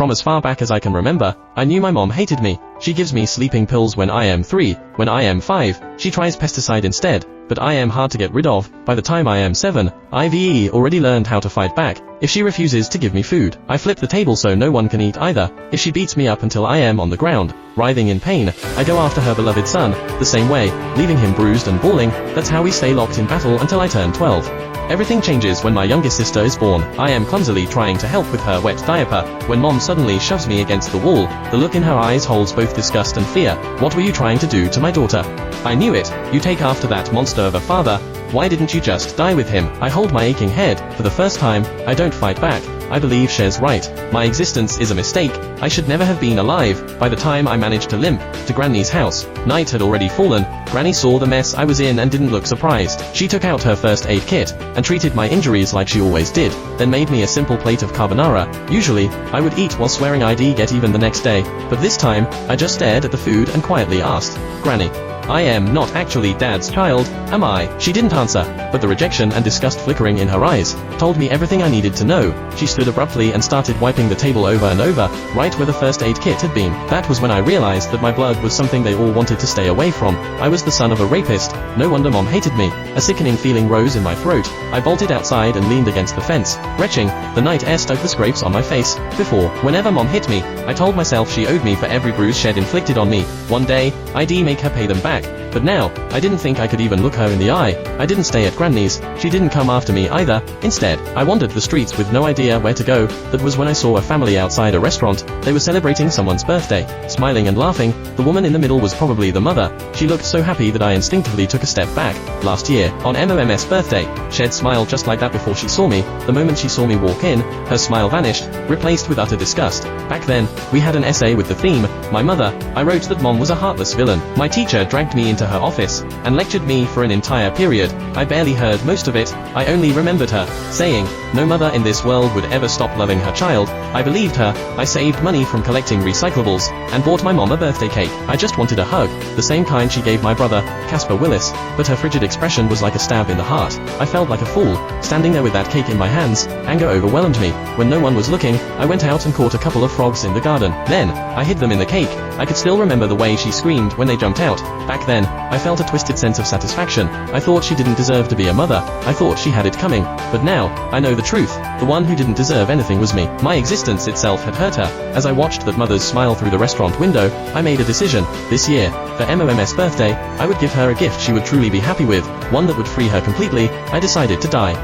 From as far back as I can remember, I knew my mom hated me. She gives me sleeping pills when I am 3, when I am 5, she tries pesticide instead, but I am hard to get rid of. By the time I am 7, I've already learned how to fight back. If she refuses to give me food, I flip the table so no one can eat either. If she beats me up until I am on the ground, writhing in pain, I go after her beloved son, the same way, leaving him bruised and bawling. That's how we stay locked in battle until I turn 12. Everything changes when my youngest sister is born. I am clumsily trying to help with her wet diaper, when mom suddenly shoves me against the wall. The look in her eyes holds both disgust and fear. What were you trying to do to my daughter? I knew it. You take after that monster of a father. Why didn't you just die with him? I hold my aching head. For the first time, I don't fight back. I believe Cher's right. My existence is a mistake. I should never have been alive. By the time I managed to limp to Granny's house, night had already fallen. Granny saw the mess I was in and didn't look surprised. She took out her first aid kit and treated my injuries like she always did, then made me a simple plate of carbonara. Usually, I would eat while swearing I'd get even the next day, but this time, I just stared at the food and quietly asked, "Granny, I am not actually Dad's child, am I?" She didn't answer, but the rejection and disgust flickering in her eyes told me everything I needed to know. She stood abruptly and started wiping the table over and over, right where the first aid kit had been. That was when I realized that my blood was something they all wanted to stay away from. I was the son of a rapist. No wonder mom hated me. A sickening feeling rose in my throat. I bolted outside and leaned against the fence, retching. The night air stuck the scrapes on my face. Before, whenever mom hit me, I told myself she owed me for every bruise she'd inflicted on me. One day, I'd make her pay them back. But now, I didn't think I could even look her in the eye. I didn't stay at Granny's. She didn't come after me either. Instead, I wandered the streets with no idea where to go. That was when I saw a family outside a restaurant. They were celebrating someone's birthday, smiling and laughing. The woman in the middle was probably the mother. She looked so happy that I instinctively took a step back. Last year, on MOM's birthday, she'd smiled just like that before she saw me. The moment she saw me walk in, her smile vanished, replaced with utter disgust. Back then, we had an essay with the theme, My Mother. I wrote that mom was a heartless villain. My teacher dragged me into her office and lectured me for an entire period. I barely heard most of it. I only remembered her saying, "No mother in this world would ever stop loving her child." I believed her. I saved money from collecting recyclables and bought my mom a birthday cake. I just wanted a hug, the same kind she gave my brother, Casper Willis, but her frigid expression was like a stab in the heart. I felt like a fool, standing there with that cake in my hands. Anger overwhelmed me. When no one was looking, I went out and caught a couple of frogs in the garden. Then, I hid them in the cake. I could still remember the way she screamed when they jumped out. Back then, I felt a twisted sense of satisfaction. I thought she didn't deserve to be a mother. I thought she had it coming. But now, I know the truth. The one who didn't deserve anything was me. My existence itself had hurt her. As I watched that mother's smile through the restaurant window, I made a decision. This year, for MOM's birthday, I would give her a gift she would truly be happy with, one that would free her completely. I decided to die.